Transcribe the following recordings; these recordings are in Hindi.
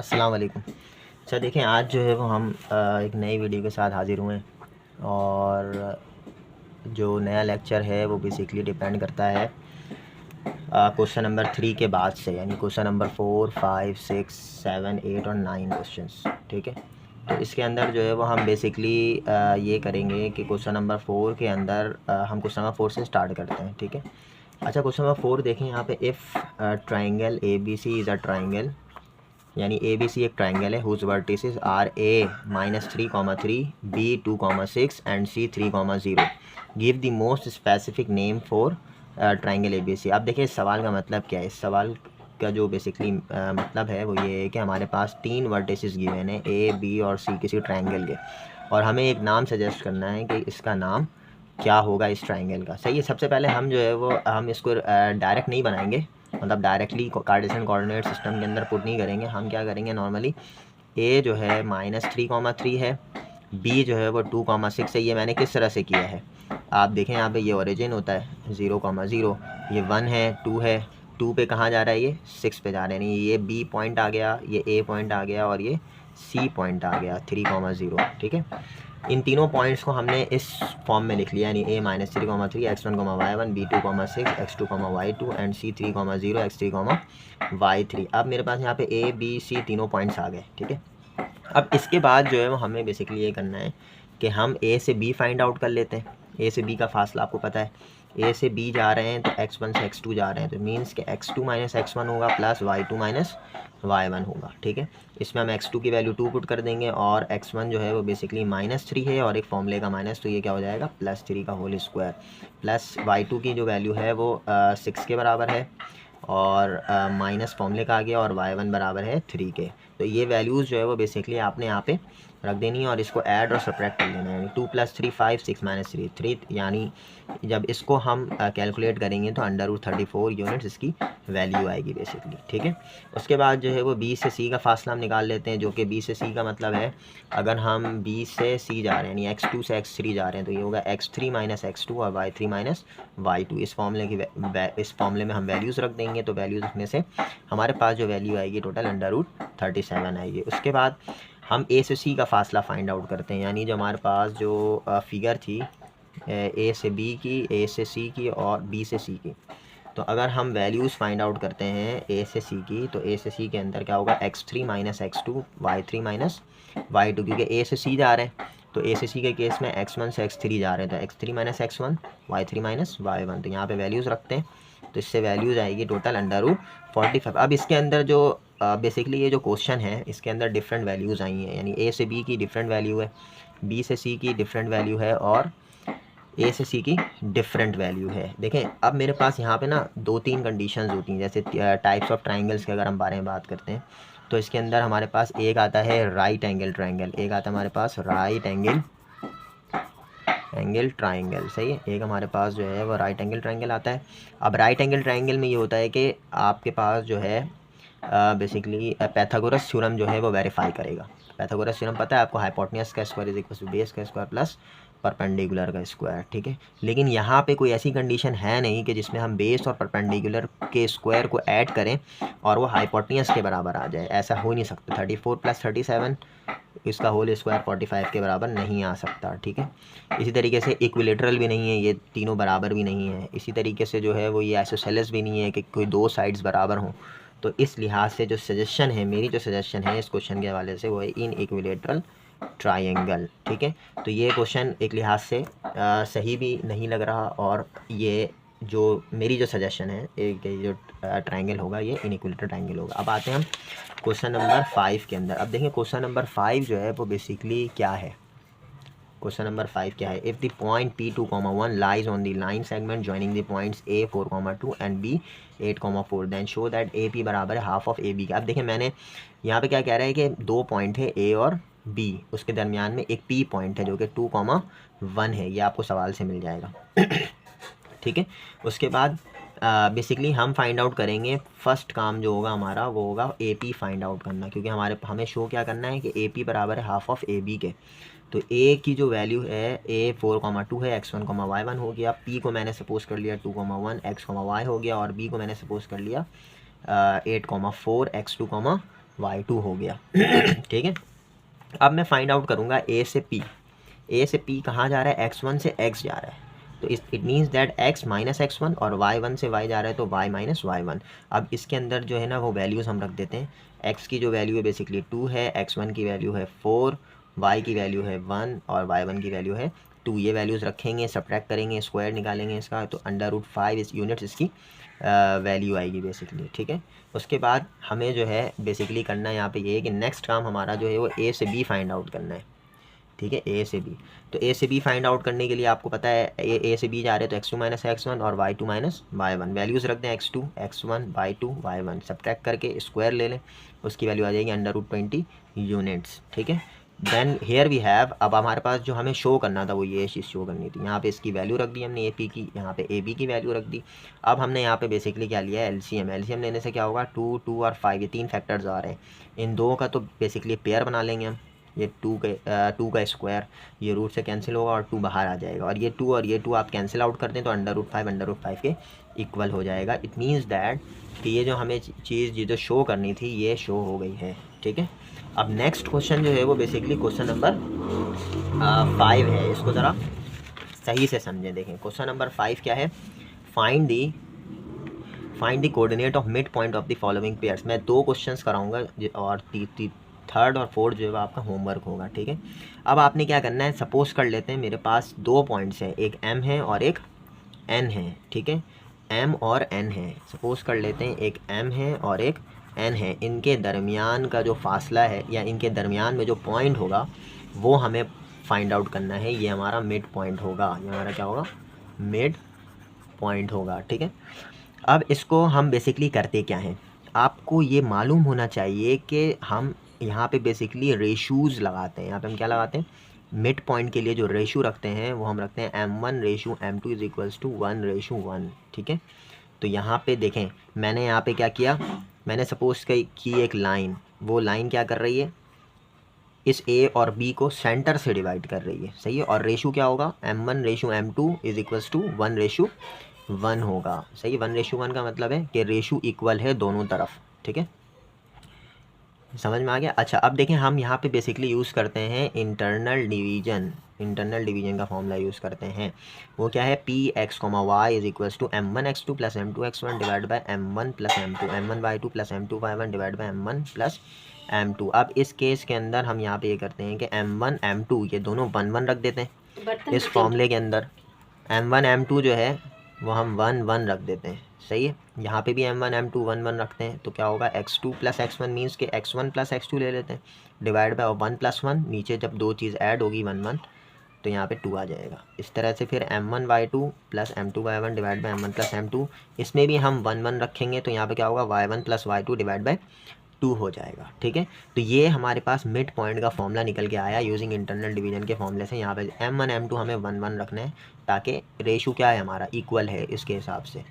अस्सलाम वालेकुम। अच्छा देखें, आज जो है वो हम एक नई वीडियो के साथ हाज़िर हुए हैं और जो नया लेक्चर है वो बेसिकली डिपेंड करता है क्वेश्चन नंबर 3 के बाद से, यानी क्वेश्चन नंबर 4, 5, 6, 7, 8 और 9 क्वेश्चंस। ठीक है, तो इसके अंदर जो है वो हम बेसिकली ये करेंगे कि क्वेश्चन नंबर 4 के अंदर हम क्वेश्चन नंबर 4 से स्टार्ट करते हैं। ठीक है, अच्छा क्वेश्चन नंबर 4 देखें यहाँ पे, if triangle A B C is a triangle, यानी ए बी सी एक ट्राइंगल है whose vertices are A -3,3, B 2,6 and C 3,0। Give the most specific name for triangle A B C. अब देखिए इस सवाल का मतलब क्या है। इस सवाल का जो बेसिकली मतलब है वो ये है कि हमारे पास 3 वर्टिसेस गिवन है, ए बी और सी, किसी ट्राइंगल के, और हमें एक नाम सजेस्ट करना है कि इसका नाम क्या होगा इस ट्राइंगल का। सही है, सबसे पहले हम जो है वो हम इसको डायरेक्ट नहीं बनाएंगे, मतलब डायरेक्टली कार्टेशियन कोऑर्डिनेट सिस्टम के अंदर पुट नहीं करेंगे। हम क्या करेंगे, नॉर्मली ए जो है -3,3 है, बी जो है वो 2,6 है। ये मैंने किस तरह से किया है, आप देखें यहाँ पे ये ओरिजिन होता है 0,0, ये 1 है, 2 है, 2 पे कहाँ जा रहा है, ये 6 पे जा रहा है, यानी ये बी पॉइंट आ गया, ये ए पॉइंट आ गया और ये सी पॉइंट आ गया 3,0। ठीक है, इन तीनों पॉइंट्स को हमने इस फॉर्म में लिख लिया, यानी ए -3,3, x1, y1, b2,6, x2, y2 and c 3,0, x3, y3। अब मेरे पास यहाँ पे ए बी सी तीनों पॉइंट्स आ गए। ठीक है, अब इसके बाद जो है वो हमें बेसिकली ये करना है कि हम ए से बी फाइंड आउट कर लेते हैं। ए से बी का फासला आपको पता है, ए से बी जा रहे हैं तो x1 से x2 जा रहे हैं, तो मीन्स कि x2 - x1 होगा प्लस y2 - y1 होगा। ठीक है, इसमें हम x2 की वैल्यू 2 पुट कर देंगे और x1 जो है वो बेसिकली -3 है और एक फॉर्मूले का माइनस, तो ये क्या हो जाएगा +3 का होल स्क्वायर, प्लस y2 की जो वैल्यू है वो 6 के बराबर है और माइनस फॉर्मूले का आ गया और y1 बराबर है 3 के। तो ये वैल्यूज़ जो है वो बेसिकली आपने यहाँ पे रख देनी है और इसको ऐड और सब्ट्रैक्ट कर लेना है, यानी 2 + 3 5, 6 - 3 3, यानी जब इसको हम कैलकुलेट करेंगे तो √34 यूनिट्स इसकी वैल्यू आएगी बेसिकली। ठीक है, उसके बाद जो है वो बी से सी का फासला हम निकाल लेते हैं, जो कि बी से सी का मतलब है, अगर हम बी से सी जा रहे हैं यानी x2 से x3 जा रहे हैं तो ये होगा x3 - x2 और y3 - y2। इस फॉर्मूले में हम वैल्यूज़ रख देंगे, तो वैल्यूज़ रखने से हमारे पास जो वैल्यू आएगी टोटल √37 आएगी। उसके बाद हम ए से सी का फासला फाइंड आउट करते हैं, यानी जो हमारे पास जो फिगर थी ए से बी की, ए से सी की और बी से सी की, तो अगर हम वैल्यूज़ फाइंड आउट करते हैं ए से सी की, तो ए से सी के अंदर क्या होगा x3 - x2, y3 - y2, क्योंकि ए से सी जा रहे हैं तो ए से सी के केस में x1 से x3 जा रहे हैं, तो x3 - x1, y3 - y1, तो यहाँ पे वैल्यूज़ रखते हैं, तो इससे वैल्यूज़ आएगी टोटल √45। अब इसके अंदर जो बेसिकली ये जो क्वेश्चन है इसके अंदर डिफरेंट वैल्यूज़ आई हैं, यानी ए से बी की डिफरेंट वैल्यू है, बी से सी की डिफरेंट वैल्यू है और ए से सी की डिफरेंट वैल्यू है। देखें अब मेरे पास यहाँ पे ना 2-3 कंडीशंस होती हैं, जैसे टाइप्स ऑफ ट्राइंगल्स के अगर हम बारे में बात करते हैं तो इसके अंदर हमारे पास एक आता है राइट एंगल ट्राइंगल, एक आता है हमारे पास राइट एंगल ट्राइंगल। सही है, एक हमारे पास जो है वो राइट एंगल ट्राइंगल आता है। अब राइट एंगल ट्राइंगल में ये होता है कि आपके पास जो है बेसिकली पैथागोरस थ्योरम जो है वो वेरीफाई करेगा। पैथागोरस थ्योरम पता है आपको, हाइपोटेन्यूज का स्क्वायर = बेस का स्क्वायर प्लस परपेंडिकुलर का स्क्वायर। ठीक है, लेकिन यहाँ पे कोई ऐसी कंडीशन है नहीं कि जिसमें हम बेस और परपेंडिकुलर के स्क्वायर को ऐड करें और वो हाइपोटेन्यूज के बराबर आ जाए, ऐसा हो नहीं सकता। 34 + 37 इसका होल स्क्वायर 45 के बराबर नहीं आ सकता। ठीक है, इसी तरीके से इक्विलेटरल भी नहीं है, ये तीनों बराबर भी नहीं है। इसी तरीके से जो है वो ये आइसोसेलेस भी नहीं है कि कोई दो साइड्स बराबर हों। तो इस लिहाज से जो सजेशन है, मेरी जो सजेशन है इस क्वेश्चन के हवाले से, वो है इन इक्विलेटरल ट्राइंगल। ठीक है, तो ये क्वेश्चन एक लिहाज से सही भी नहीं लग रहा और ये जो मेरी जो सजेशन है एक जो ट्राइंगल होगा ये इनइक्विलेटरल ट्राइंगल होगा। अब आते हैं हम क्वेश्चन नंबर 5 के अंदर। अब देखें क्वेश्चन नंबर 5 जो है वो बेसिकली क्या है। क्वेश्चन नंबर 5 क्या है, if the point P2,1 lies on the line segment joining the points A4,2 and B8,4 then show that AP बराबर है हाफ ऑफ AB का। अब देखें मैंने यहाँ पे क्या कह रहा है कि दो पॉइंट है A और B, उसके दरमियान में एक P पॉइंट है जो कि 2,1 है, ये आपको सवाल से मिल जाएगा। ठीक है, उसके बाद बेसिकली हम फाइंड आउट करेंगे, फर्स्ट काम जो होगा हमारा वो होगा AP फाइंड आउट करना, क्योंकि हमें शो क्या करना है कि AP बराबर है हाफ ऑफ AB के। तो A की जो वैल्यू है A4,2 है, x1, y1 हो गया, P को मैंने सपोज कर लिया 2,1 x, y हो गया और B को मैंने सपोज कर लिया 8,4 x2, y2 हो गया। ठीक है, अब मैं फाइंड आउट करूँगा ए से पी कहाँ जा रहा है, x1 से x जा रहा है, तो it means that x minus x1 और y1 से y जा रहा है तो y माइनस y1। अब इसके अंदर जो है ना वो वैल्यूज़ हम रख देते हैं। x की जो वैल्यू है बेसिकली 2 है, x1 की वैल्यू है 4, y की वैल्यू है 1 और y1 की वैल्यू है 2। ये वैल्यूज़ रखेंगे, सब्ट्रैक्ट करेंगे, स्क्वायर निकालेंगे इसका, तो √5 इस यूनिट्स इसकी वैल्यू आएगी बेसिकली। ठीक है, उसके बाद हमें जो है बेसिकली करना है यहाँ पे ये है कि नेक्स्ट काम हमारा जो है वो ए से बी फाइंड आउट करना है। ठीक है, ए से बी, तो ए से बी फाइंड आउट करने के लिए आपको पता है ए से बी जा रहे हैं तो x2 माइनस x1 और y2 माइनस y1। वैल्यूज़ रख दें x2 x1 y2 y1, subtract करके स्क्वायर ले लें, उसकी वैल्यू आ जाएगी √20 यूनिट्स। ठीक है, देन हेयर वी हैव, अब हमारे पास जो हमें शो करना था वो ये चीज़ शो करनी थी। यहाँ पे इसकी वैल्यू रख दी हमने ए पी की, यहाँ पे ए बी की वैल्यू रख दी। अब हमने यहाँ पे बेसिकली क्या लिया है, एलसीएम लेने से क्या होगा 2, 2 और 5, ये 3 फैक्टर्स आ रहे हैं। इन दो का तो बेसिकली पेयर बना लेंगे हम, ये 2 का स्क्वायर, ये रूट से कैंसिल होगा और 2 बाहर आ जाएगा, और ये 2 और ये 2 आप कैंसिल आउट कर दें तो √5 के इक्वल हो जाएगा। इट मीन्स दैट कि ये जो हमें चीज़ जो शो करनी थी ये शो हो गई है। ठीक है, अब नेक्स्ट क्वेश्चन जो है वो बेसिकली क्वेश्चन नंबर 5 है। इसको ज़रा सही से समझें। देखें क्वेश्चन नंबर 5 क्या है, find the coordinate of mid point of the following pairs. मैं 2 क्वेश्चंस कराऊंगा और थर्ड और फोर्थ जो है आपका होमवर्क होगा। ठीक है, अब आपने क्या करना है, सपोज कर लेते हैं मेरे पास 2 पॉइंट्स हैं, एक m है और एक n है। ठीक है, m और n है, सपोज कर लेते हैं एक m है और एक n है, इनके दरमियान का जो फासला है या इनके दरमियान में जो पॉइंट होगा वो हमें फाइंड आउट करना है। ये हमारा मिड पॉइंट होगा, ये हमारा क्या होगा, मिड पॉइंट होगा। ठीक है, अब इसको हम बेसिकली करते क्या हैं, आपको ये मालूम होना चाहिए कि हम यहाँ पे बेसिकली रेशूज़ लगाते हैं। यहाँ पे हम क्या लगाते हैं, मिड पॉइंट के लिए जो रेशू रखते हैं वो हम रखते हैं m1:m2 = 1:1। ठीक है, तो यहाँ पे देखें मैंने यहाँ पे क्या किया, मैंने सपोज की एक लाइन, वो लाइन क्या कर रही है, इस a और b को सेंटर से डिवाइड कर रही है। सही है, और रेशू क्या होगा, m1:m2 = 1:1 होगा। सही है, 1:1 का मतलब है कि रेशू इक्वल है दोनों तरफ। ठीक है, समझ में आ गया। अच्छा, अब देखें हम यहाँ पे बेसिकली यूज़ करते हैं इंटरनल डिवीजन का फॉर्मूला यूज़ करते हैं। वो क्या है, px, y = m1x2 + m2x1 divide by m1 + m2, m1y2 + m2y1 divide by m1 + m2। अब इस केस के अंदर हम यहाँ पे ये करते हैं कि m1 m2 ये दोनों 1 1 रख देते हैं इस फॉर्मूले के अंदर। m1 m2 जो है वो हम 1 1 रख देते हैं। सही है, यहाँ पे भी m1 m2 1 1 रखते हैं, तो क्या होगा, x2 + x1 मीन्स के x1 + x2 ले लेते हैं डिवाइड बाय 1 + 1, नीचे जब दो चीज़ ऐड होगी 1 1 तो यहाँ पे 2 आ जाएगा। इस तरह से फिर m1y2 + m2y1 divide by m1 + m2, इसमें भी हम 1 1 रखेंगे तो यहाँ पे क्या होगा, y1 + y2 डिवाइड बाय 2 हो जाएगा। ठीक है, तो ये हमारे पास मिड पॉइंट का फॉर्मूला निकल के आया यूजिंग इंटरनल डिवीजन के फॉर्मूले से। यहाँ पे m1 m2 हमें 1 1 रखना है ताकि रेशो क्या है हमारा, इक्वल है इसके हिसाब से।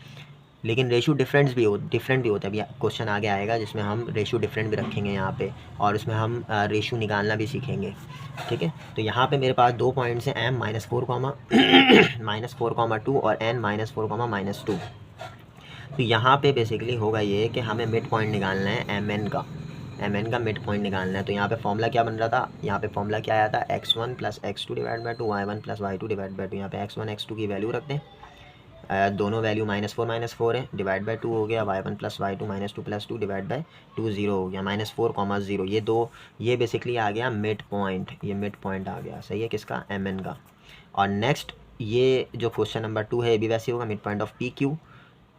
लेकिन रेशो डिफरेंट भी होता है। अभी क्वेश्चन आगे आएगा जिसमें हम रेशो डिफरेंट भी रखेंगे यहाँ पे, और इसमें हम रेशो निकालना भी सीखेंगे। ठीक है, तो यहाँ पे मेरे पास 2 पॉइंट्स हैं, m -4, -4,2 और n -4, -2। तो यहाँ पे बेसिकली होगा ये कि हमें मिड पॉइंट निकालना है mn का मिड पॉइंट निकालना है। तो यहाँ पे फॉर्मूला क्या बन रहा था, यहाँ पे फॉर्मूला क्या आया था, x1 + x2 divide by 2, y1 + y2 divide by 2। यहाँ पे x1 x2 की वैल्यू रख दें, दोनों वैल्यू -4 -4 है, डिवाइड बाई 2 हो गया, y1 + y2 -2 + 2 डिवाइड बाई 2 0 हो गया, -4, 0। ये बेसिकली आ गया मिड पॉइंट, ये मिड पॉइंट आ गया। सही है, किसका, mn का। और नेक्स्ट ये जो क्वेश्चन नंबर 2 है ये भी वैसे होगा, मिड पॉइंट ऑफ PQ।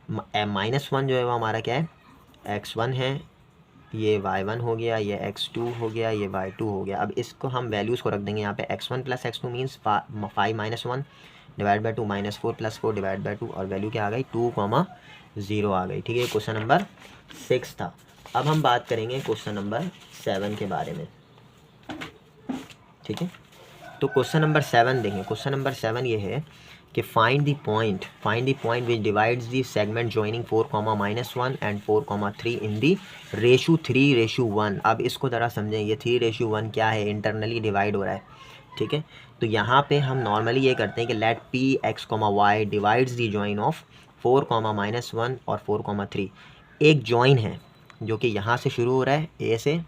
-1 जो है वो हमारा क्या है, x1 है, ये y1 हो गया, ये x2 हो गया, ये y2 हो गया। अब इसको हम वैल्यूज़ को रख देंगे यहाँ पे, x1 + x2 means 5 - 1 divide by 2, -4 + 4 divide by 2, और वैल्यू क्या आ गई, 2, 0 आ गई। ठीक है, क्वेश्चन नंबर 6 था। अब हम बात करेंगे क्वेश्चन नंबर 7 के बारे में। ठीक है, तो क्वेश्चन नंबर 7 देखें। क्वेश्चन नंबर 7 ये है कि find the point which divides the segment joining 4, -1 and 4, 3 in the ratio 3:1। अब इसको ज़रा समझें, ये 3:1 क्या है, इंटरनली डिवाइड हो रहा है। ठीक है, तो यहाँ पे हम नॉर्मली ये करते हैं कि let px, y divides the join of 4, -1 और 4, 3। एक जॉइन है, जो कि यहाँ से शुरू हो रहा है ए से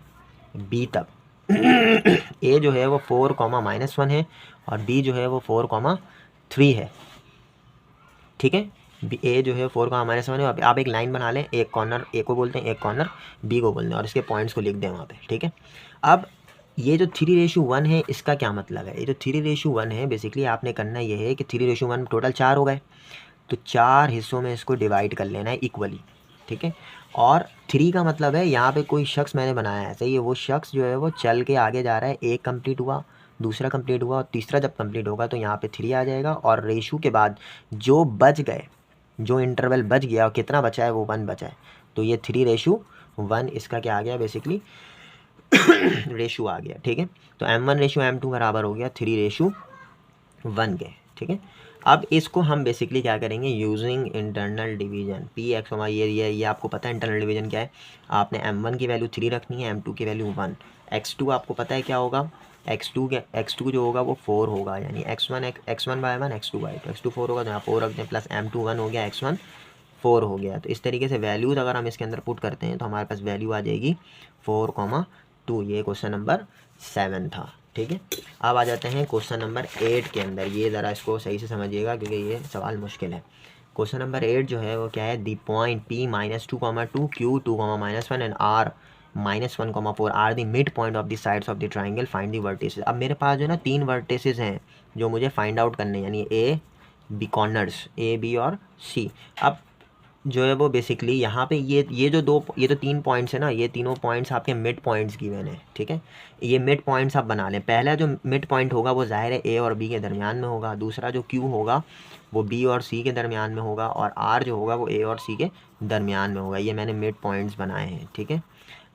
बी तक। ए जो है वो 4,-1 है और बी जो है वो 4,3 है, ठीक है। ए जो है 4,-1 है। आप एक लाइन बना लें, एक कॉर्नर ए को बोलते हैं, एक कॉर्नर बी को बोलते हैं और इसके पॉइंट्स को लिख दें वहाँ पे, ठीक है। अब ये जो 3:1 है इसका क्या मतलब है? ये जो 3:1 है बेसिकली आपने करना ये है कि 3:1 टोटल 4 हो गए, तो 4 हिस्सों में इसको डिवाइड कर लेना है इक्वली, ठीक है। और 3 का मतलब है यहाँ पे कोई शख्स मैंने बनाया है, सही है, वो शख्स जो है वो चल के आगे जा रहा है, एक कंप्लीट हुआ, दूसरा कंप्लीट हुआ और तीसरा जब कंप्लीट होगा तो यहाँ पे 3 आ जाएगा और रेशो के बाद जो बच गए, जो इंटरवल बच गया और कितना बचा है वो 1 बचा है, तो ये 3:1 इसका क्या आ गया बेसिकली रेशो आ गया, ठीक है। तो M1:M2 बराबर हो गया 3:1 के, ठीक है। अब इसको हम बेसिकली क्या करेंगे, using internal division P(x, y) ये आपको पता है इंटरनल डिवीजन क्या है। आपने M1 की वैल्यू 3 रखनी है, M2 की वैल्यू 1, X2 आपको पता है क्या होगा, X2 जो होगा वो 4 होगा, यानी X1 X1/1 X2/2, X2 4 होगा तो यहाँ 4 रखते हैं, प्लस M2 1 हो गया, X1 4 हो गया। तो इस तरीके से वैल्यूज़ अगर हम इसके अंदर पुट करते हैं तो हमारे पास वैल्यू आ जाएगी 4,2। ये क्वेश्चन नंबर 7 था, ठीक है। अब आ जाते हैं क्वेश्चन नंबर 8 के अंदर। ये ज़रा इसको सही से समझिएगा क्योंकि ये सवाल मुश्किल है। क्वेश्चन नंबर 8 जो है वो क्या है, the point P-2,2 Q 2,-1 and R -1,4 are the mid point of the sides of the triangle, find the vertices. अब मेरे पास जो है ना 3 वर्टिसेस हैं जो मुझे फाइंड आउट करने हैं, यानी A B corners A B और C। अब जो है वो बेसिकली यहाँ पे ये जो 3 पॉइंट्स है ना, ये तीनों पॉइंट्स आपके मिड पॉइंट्स गिवन है, ठीक है। ये मिड पॉइंट्स आप बना लें। पहला जो मिड पॉइंट होगा वो ज़ाहिर है ए और बी के दरमियान में होगा, दूसरा जो क्यू होगा वो बी और सी के दरमियान में होगा और आर जो होगा वो ए और सी के दरमियान में होगा। ये मैंने मिड पॉइंट्स बनाए हैं, ठीक है।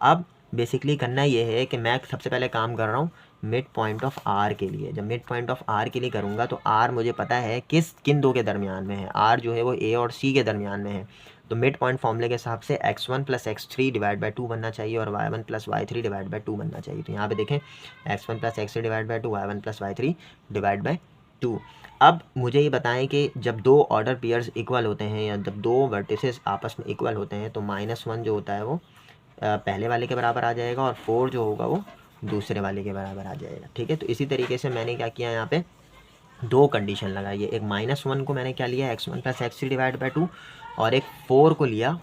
अब बेसिकली करना ये है कि मैं सबसे पहले काम कर रहा हूँ मिड पॉइंट ऑफ आर के लिए। जब मिड पॉइंट ऑफ आर के लिए करूँगा तो आर मुझे पता है किन दो के दरमियान में है, आर जो है वो ए और सी के दरमियान में है। तो मिड पॉइंट फॉर्मूले के हिसाब से x1 + x3 डिवाइड बाई 2 बनना चाहिए और y1 + y3 डिवाइड बाई 2 बनना चाहिए। तो यहाँ पे देखें x1 + x3 divide by 2, y1 + y3 divide by 2। अब मुझे ये बताएं कि जब दो ऑर्डर पेयर्स इक्वल होते हैं या जब दो वर्टिसेस आपस में इक्वल होते हैं तो -1 जो होता है वो पहले वाले के बराबर आ जाएगा और 4 जो होगा वो दूसरे वाले के बराबर आ जाएगा, ठीक है। तो इसी तरीके से मैंने क्या किया, यहाँ पे 2 कंडीशन लगाई है। एक -1 को मैंने क्या लिया, x1 + x3 डिवाइड बाई 2 और एक 4 को लिया,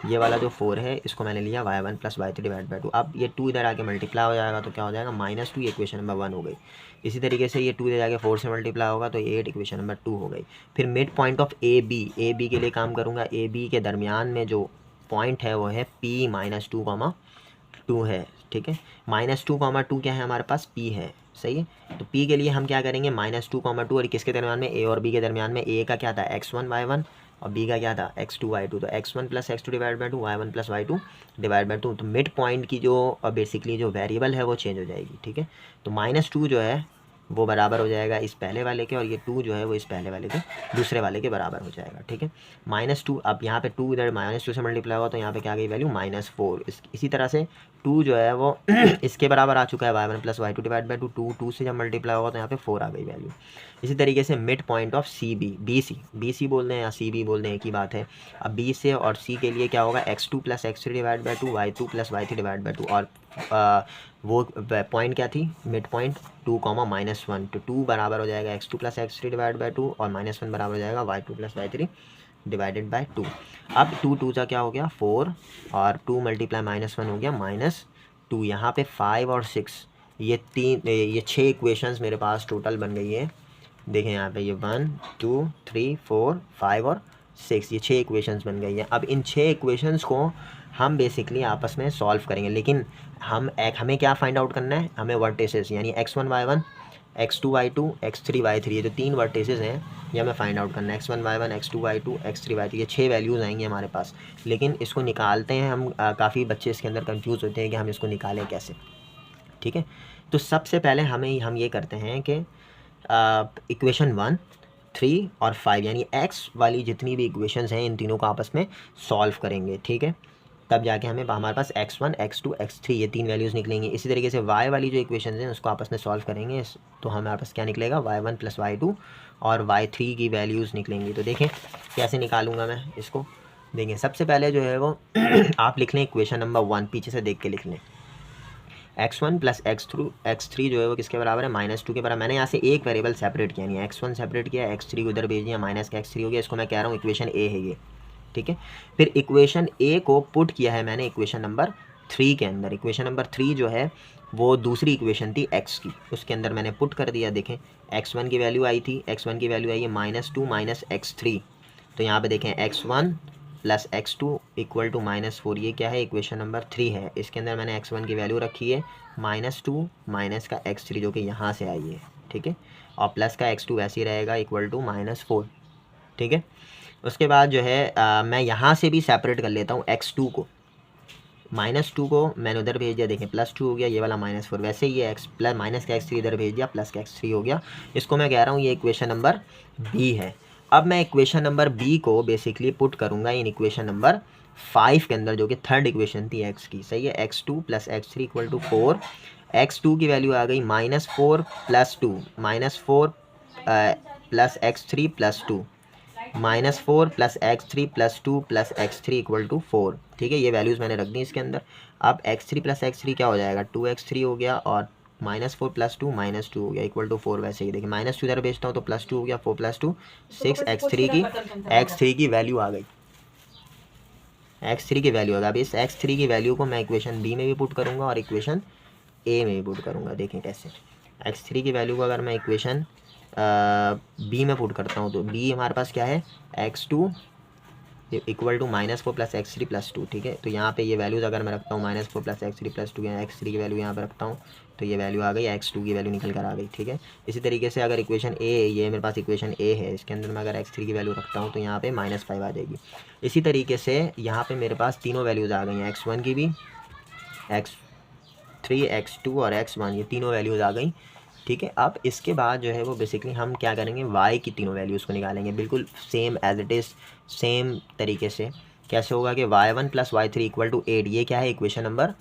ये वाला जो 4 है इसको मैंने लिया y1 + y3 डिवाइड बाई 2। अब ये 2 इधर आके मल्टीप्लाई हो जाएगा तो क्या हो जाएगा -2, ये इक्वेशन नंबर 1 हो गई। इसी तरीके से ये 2 इधर जाके 4 से मल्टीप्लाई होगा तो 8, इक्वेशन नंबर 2 हो गई। फिर mid point of A B के लिए काम करूँगा। ए बी के दरमियान में जो पॉइंट है वो है P-2,2 है, ठीक है। -2,2 क्या है हमारे पास, P है, सही है। तो P के लिए हम क्या करेंगे, -2,2 और किसके दरमियान में, A और B के दरमियान में। A का क्या था x1 y1 और B का क्या था x2 y2। तो x1 + x2 divide by 2, y1 + y2 divide by 2। तो मिड पॉइंट की जो बेसिकली जो वेरिएबल है वो चेंज हो जाएगी, ठीक है। तो -2 जो है वो बराबर हो जाएगा इस पहले वाले के और ये 2 जो है वो इस पहले वाले के दूसरे वाले के बराबर हो जाएगा, ठीक है। -2, अब यहाँ पे 2 इधर -2 से मल्टीप्लाई हुआ तो यहाँ पे क्या आ गई वैल्यू -4। इसी तरह से 2 जो है वो इसके बराबर आ चुका है y1 + y2 डिवाइड बाई 2। 2 से जब मल्टीप्लाई होगा तो यहाँ पे 4 आ गई वैल्यू। इसी तरीके से mid point of B C बोल दें या सी बी बोल दें, एक ही बात है। अब बी से और सी के लिए क्या होगा, x2 + x3 divide by 2, y2 + y3 divide by 2 और वो पॉइंट क्या थी, मिड पॉइंट 2, -1। तो 2 बराबर हो जाएगा x2 + x3 डिवाइड बाई 2 और -1 बराबर हो जाएगा y2 + y3 डिवाइडेड बाई 2। अब 2 का क्या हो गया 4 और 2 × -1 हो गया -2। यहाँ पे 5 और 6 ये 6 इक्वेशंस मेरे पास टोटल बन गई है। देखें यहाँ पे ये 1 2 3 4 5 और 6, ये 6 इक्वेशंस बन गई हैं। अब इन 6 इक्वेशंस को हम बेसिकली आपस में सॉल्व करेंगे, लेकिन हमें क्या फाइंड आउट करना है, हमें वर्टिसेस यानी x1 y1 x2 y2 x3 y3, ये जो 3 वर्टिसेस हैं ये हमें फाइंड आउट करना है। x1 y1 x2 y2 x3 y3, ये 6 वैल्यूज़ आएंगी हमारे पास। लेकिन इसको निकालते हैं हम, काफ़ी बच्चे इसके अंदर कंफ्यूज होते हैं कि हम इसको निकालें कैसे, ठीक है। तो सबसे पहले हम ये करते हैं कि इक्वेशन 1 3 और 5 यानी x वाली जितनी भी इक्वेशंस हैं इन तीनों को आपस में सॉल्व करेंगे, ठीक है। तब जाके हमारे पास x1 x2 x3 ये 3 वैल्यूज़ निकलेंगी। इसी तरीके से y वाली जो इक्वेशंस हैं उसको आपस में सॉल्व करेंगे तो हमारे पास क्या निकलेगा, y1 + y2 और y3 की वैल्यूज़ निकलेंगी। तो देखें कैसे निकालूंगा मैं इसको। देखिए सबसे पहले जो है वो आप लिख लें इक्वेशन नंबर 1, पीछे से देख के लिख लें। x1 प्लस x3 जो है वो किसके बराबर है, -2 के बराबर। मैंने यहाँ से एक वेरिएबल सेपरेट किया, नहीं x1 सेपरेट किया, x3 को इधर भेज दिया, माइनस का x3 हो गया। इसको मैं कह रहा हूँ इक्वेशन ए है ये, ठीक है। फिर इक्वेशन ए को पुट किया है मैंने इक्वेशन नंबर 3 के अंदर। इक्वेशन नंबर 3 जो है वो दूसरी इक्वेशन थी x की, उसके अंदर मैंने पुट कर दिया। देखें x1 की वैल्यू आई थी, x1 की वैल्यू आई है -2 माइनस x3। तो यहाँ पे देखें x1 plus x2 equal to -4, ये क्या है, इक्वेशन नंबर 3 है। इसके अंदर मैंने x1 की वैल्यू रखी है -2 माइनस का x3 जो कि यहाँ से आई है, ठीक है, और प्लस का x2 वैसे ही रहेगा इक्वल टू -4, ठीक है। उसके बाद जो है मैं यहाँ से भी सेपरेट कर लेता हूँ x2 को। -2 को मैंने उधर भेज दिया, देखें +2 हो गया, ये वाला -4, वैसे ही ये x प्लस माइनस का x3 इधर भेज दिया, प्लस का x3 हो गया। इसको मैं कह रहा हूँ ये इक्वेशन नंबर बी है। अब मैं इक्वेशन नंबर बी को बेसिकली पुट करूँगा इन इक्वेशन नंबर 5 के अंदर, जो कि थर्ड इक्वेशन थी x की, सही है। x2 plus x3 equal to 4, x2 की वैल्यू आ गई -4 plus 2, -4 plus x3 plus 2, -4 plus x3 plus 2 plus x3 equal to 4, ठीक है। ये वैल्यूज़ मैंने रख दी इसके अंदर। अब x3 प्लस x3 क्या हो जाएगा, 2x3 हो गया, और -4 प्लस 2 -2 हो गया इक्वल टू 4। वैसे ही देखिए -2 इधर भेजता हूँ तो +2 हो गया, 4 प्लस 2 6, x3 की वैल्यू आ गई, x3 की वैल्यू आ गई। अब इस x3 की वैल्यू को मैं इक्वेशन बी में भी पुट करूँगा और इक्वेशन ए में भी पुट करूँगा। देखें कैसे, x3 की वैल्यू को अगर मैं इक्वेशन बी में पुट करता हूँ तो बी हमारे पास क्या है, x2 equal to -4 plus x3 plus 2, ठीक है। तो यहाँ पे ये वैल्यूज़ अगर मैं रखता हूँ -4 प्लस x3 प्लस 2, या x3 की वैल्यू यहाँ पे रखता हूँ तो ये वैल्यू आ गई, x2 की वैल्यू निकल कर आ गई, ठीक है। इसी तरीके से अगर इक्वेशन ए, ये मेरे पास इक्वेशन ए है, इसके अंदर मैं अगर x3 की वैल्यू रखता हूँ तो यहाँ पे -5 आ जाएगी। इसी तरीके से यहाँ पे मेरे पास तीनों वैल्यूज़ आ गई हैं, x1 की भी, x3, x2 और x1, ये तीनों वैल्यूज़ आ गई, ठीक है। अब इसके बाद जो है वो बेसिकली हम क्या करेंगे, y की तीनों वैल्यूज़ को निकालेंगे, बिल्कुल same as it is, same तरीके से। कैसे होगा कि y1 plus y3 equal to 8, ये क्या है, इक्वेशन नंबर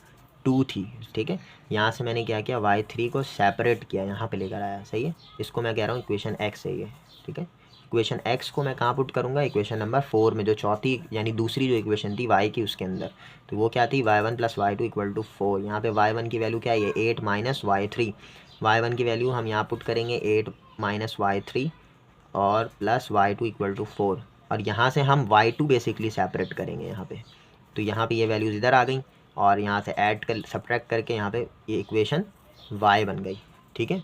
2 थी, ठीक है। यहाँ से मैंने क्या किया, y3 को सेपरेट किया, यहाँ पे लेकर आया, सही है। इसको मैं कह रहा हूँ इक्वेशन x है ये, ठीक है। इक्वेशन x को मैं कहाँ पुट करूँगा, इक्वेशन नंबर 4 में, जो चौथी यानी दूसरी जो इक्वेशन थी y की, उसके अंदर। तो वो क्या थी, y1 plus y2 equal to 4। यहाँ पे y1 की वैल्यू क्या है, 8 माइनस y3, y1 की वैल्यू हम यहाँ पुट करेंगे 8 माइनस y3 और प्लस y2 इक्वल टू 4, और यहाँ से हम y2 बेसिकली सेपरेट करेंगे यहाँ पे। तो यहाँ पे ये वैल्यूज़ इधर आ गई, और यहाँ से ऐड कर सब्ट्रैक्ट करके यहाँ पे ये इक्वेशन y बन गई, ठीक है,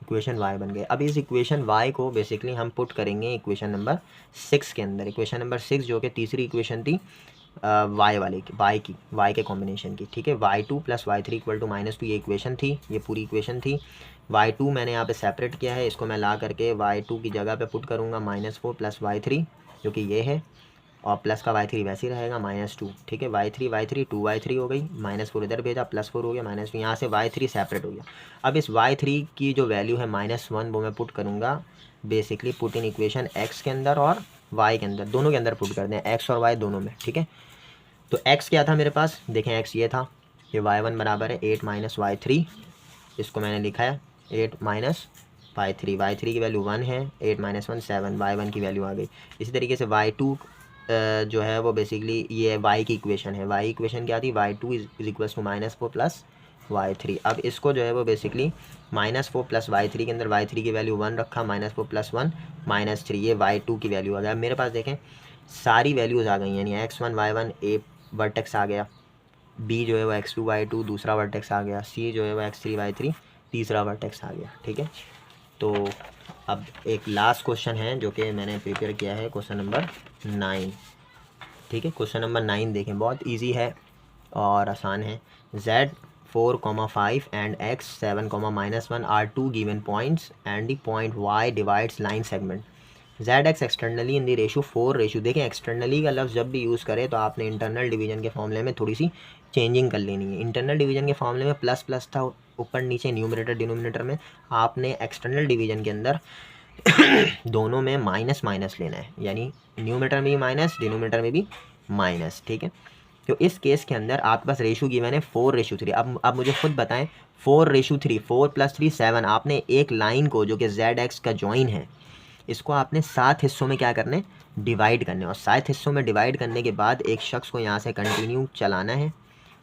इक्वेशन y बन गई। अब इस इक्वेशन y को बेसिकली हम पुट करेंगे इक्वेशन नंबर 6 के अंदर। इक्वेशन नंबर 6 जो कि तीसरी इक्वेशन थी y के कॉम्बिनेशन की, ठीक है। y2 plus y3 equal to -2, ये इक्वेशन थी, ये पूरी इक्वेशन थी। y2 मैंने यहाँ पे सेपरेट किया है, इसको मैं ला करके y2 की जगह पे पुट करूँगा, -4 प्लस y3 जो कि ये है, और प्लस का y3 वैसे ही रहेगा -2, ठीक है। y3 2y3 हो गई, -4 इधर भेजा, +4 हो गया, -2, यहाँ से y3 सेपरेट हो गया। अब इस y3 की जो वैल्यू है -1, वो मैं पुट करूँगा basically put in equation x के अंदर और y के अंदर, दोनों के अंदर पुट कर दें, x और y दोनों में, ठीक है। तो x क्या था मेरे पास, देखें x ये था, ये y1 बराबर है 8 माइनस y3, इसको मैंने लिखा है 8 माइनस y3 की वैल्यू 1 है, 8 माइनस 1 7, y1 की वैल्यू आ गई। इसी तरीके से y2 जो है वो बेसिकली ये y की इक्वेशन है, y इक्वेशन क्या थी, y2 is equals to -4 plus y3। अब इसको जो है वो बेसिकली -4 प्लस y3 के अंदर y3 की वैल्यू 1 रखा, -4 प्लस 1 -3, ये y2 की वैल्यू आ गया। मेरे पास देखें सारी वैल्यूज़ आ गई, यानी x1 y1 ए वर्टेक्स आ गया, b जो है वो x2 y2 दूसरा वर्टेक्स आ गया, c जो है वो x3 y3 तीसरा वर्टेक्स आ गया, ठीक है। तो अब एक लास्ट क्वेश्चन है जो कि मैंने प्रिपेयर किया है, क्वेश्चन नंबर 9, ठीक है। क्वेश्चन नंबर 9 देखें, बहुत इजी है और आसान है। z 4,5 and x 7,-1 are two given points and the point y divides line segment Z X externally in the ratio 4:। देखें एक्सटर्नली का लफ्ज़ जब भी यूज़ करें तो आपने इंटरनल डिवीजन के फॉर्मूले में थोड़ी सी चेंजिंग कर लेनी है। इंटरनल डिवीजन के फॉर्मूले में प्लस प्लस था ऊपर नीचे न्यूमरेटर डिनोमिनेटर में, आपने एक्सटर्नल डिवीजन के अंदर दोनों में माइनस माइनस लेना है, यानी न्यूमरेटर में भी माइनस डिनोमिनेटर में भी माइनस, ठीक है। तो इस केस के अंदर आपके पास रेशो गिवन है 4:3। अब मुझे खुद बताएं 4:3, 4 + 3 7, आपने एक लाइन को जो कि जेड एक्स का जॉइन है, इसको आपने 7 हिस्सों में क्या करना है, डिवाइड करने, और 7 हिस्सों में डिवाइड करने के बाद एक शख्स को यहाँ से कंटिन्यू चलाना है,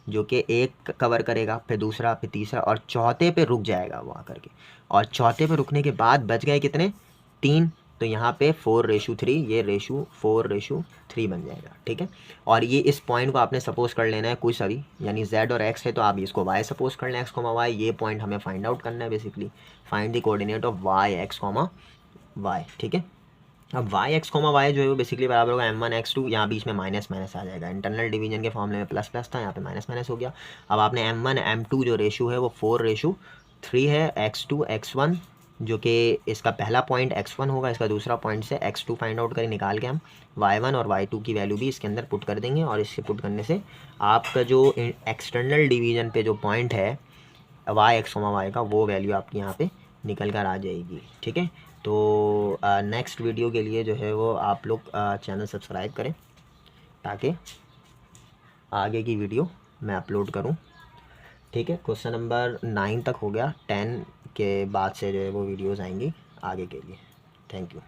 जो कि एक कवर करेगा, फिर दूसरा, फिर तीसरा, और चौथे पे रुक जाएगा वो आकर के। और चौथे पे रुकने के बाद बच गए कितने, 3, तो यहाँ पे 4:3, ये रेशो 4:3 बन जाएगा, ठीक है। और ये इस पॉइंट को आपने सपोज कर लेना है कुछ सभी, यानी z और x है तो आप इसको y सपोज कर लें, x, y, ये पॉइंट हमें फाइंड आउट करना है basically, find the coordinate of y, x, y, ठीक है। अब y, x, y जो है वो बेसिकली बराबर होगा m1 x2, यहाँ बीच में माइनस माइनस आ जाएगा, इंटरनल डिवीजन के फॉर्मूले में प्लस प्लस था, यहाँ पे माइनस माइनस हो गया। अब आपने m1 m2 जो रेशो है वो 4:3 है, x2 x1 जो कि इसका पहला पॉइंट x1 होगा, इसका दूसरा पॉइंट से x2 फाइंड आउट करें, निकाल के हम y1 और y2 की वैल्यू भी इसके अंदर पुट कर देंगे, और इससे पुट करने से आपका जो एक्सटर्नल डिवीजन पे जो पॉइंट है y, x, y का, वो वैल्यू आपकी यहाँ पे निकल कर आ जाएगी, ठीक है। तो नेक्स्ट वीडियो के लिए जो है वो आप लोग चैनल सब्सक्राइब करें ताकि आगे की वीडियो मैं अपलोड करूं, ठीक है। क्वेश्चन नंबर 9 तक हो गया, 10 के बाद से जो है वो वीडियोस आएंगी आगे के लिए। Thank you.